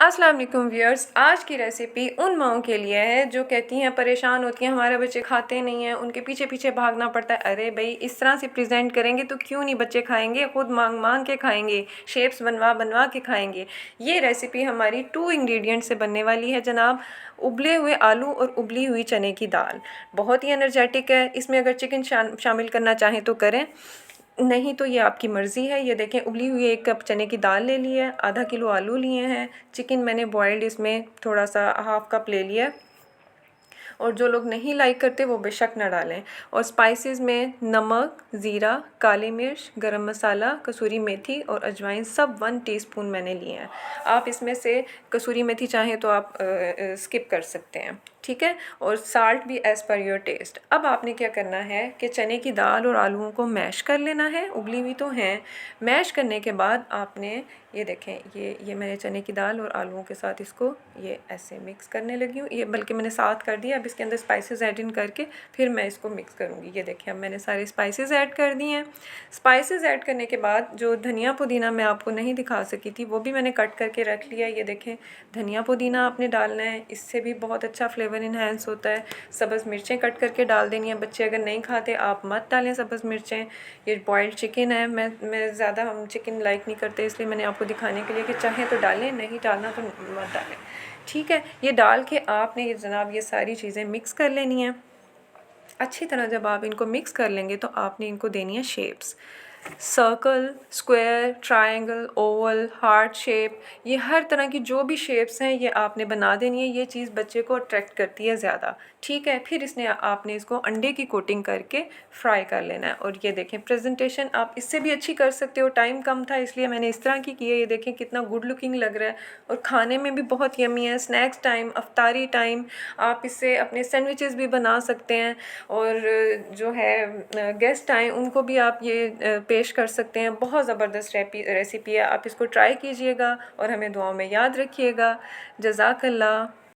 अस्सलाम वालेकुम व्यूअर्स। आज की रेसिपी उन माओं के लिए है जो कहती हैं, परेशान होती हैं, हमारे बच्चे खाते नहीं हैं, उनके पीछे पीछे भागना पड़ता है। अरे भाई, इस तरह से प्रेजेंट करेंगे तो क्यों नहीं बच्चे खाएंगे, खुद मांग मांग के खाएंगे, शेप्स बनवा बनवा के खाएंगे। ये रेसिपी हमारी 2 इंग्रेडिएंट से बनने वाली है जनाब। उबले हुए आलू और उबली हुई चने की दाल बहुत ही एनर्जेटिक है। इसमें अगर चिकन शामिल करना चाहें तो करें, नहीं तो ये आपकी मर्ज़ी है। ये देखें, उबली हुई 1 कप चने की दाल ले ली है, आधा किलो आलू लिए हैं, चिकन मैंने बॉयल्ड इसमें थोड़ा सा हाफ़ कप ले लिया है। और जो लोग नहीं लाइक करते वो बेशक ना डालें। और स्पाइसेस में नमक, ज़ीरा, काली मिर्च, गरम मसाला, कसूरी मेथी और अजवाइन सब 1 टीस्पून मैंने लिए हैं। आप इसमें से कसूरी मेथी चाहें तो आप स्किप कर सकते हैं, ठीक है। और साल्ट भी एज़ पर योर टेस्ट। अब आपने क्या करना है कि चने की दाल और आलूओं को मैश कर लेना है, उबली हुई तो हैं। मैश करने के बाद आपने ये देखें, ये मैंने चने की दाल और आलूओं के साथ इसको ये ऐसे मिक्स करने लगी हूँ। ये बल्कि मैंने साथ कर दिया। अब इसके अंदर स्पाइसेस ऐड इन करके फिर मैं इसको मिक्स करूँगी। ये देखिए, अब मैंने सारे स्पाइसेस ऐड कर दिए हैं। स्पाइसेस ऐड करने के बाद जो धनिया पुदीना मैं आपको नहीं दिखा सकी थी वो भी मैंने कट करके रख लिया। ये देखें, धनिया पुदीना आपने डालना है, इससे भी बहुत अच्छा फ्लेवर इन्हेंस होता है। सब्ज़ मिर्चें कट करके डाल देनी है। बच्चे अगर नहीं खाते आप मत डालें सब्ज़ मिर्चें। ये बॉयल्ड चिकन है, मैं ज़्यादा हम चिकन लाइक नहीं करते, इसलिए मैंने आपको दिखाने के लिए कि चाहें तो डालें, नहीं डालना तो मत डालें, ठीक है। ये डाल के आपने ये जनाब ये सारी चीज़ें मिक्स कर लेनी है अच्छी तरह। जब आप इनको मिक्स कर लेंगे तो आपने इनको देनी है shapes. Circle, square, triangle, Oval, heart shape, ये हर तरह की जो भी शेप्स हैं ये आपने बना देनी है। ये चीज़ बच्चे को अट्रैक्ट करती है ज़्यादा, ठीक है। फिर आपने इसको अंडे की कोटिंग करके फ्राई कर लेना है। और ये देखें, प्रेजेंटेशन आप इससे भी अच्छी कर सकते हो। टाइम कम था इसलिए मैंने इस तरह की है। ये देखें कितना गुड लुकिंग लग रहा है और खाने में भी बहुत यमी है। स्नैक्स टाइम, अफ्तारी टाइम आप इससे अपने सैंडविचेस भी बना सकते हैं। और जो है गेस्ट आए उनको भी आप ये पेश कर सकते हैं। बहुत ज़बरदस्त रेसिपी है, आप इसको ट्राई कीजिएगा और हमें दुआओं में याद रखिएगा। जज़ाकल्लाह।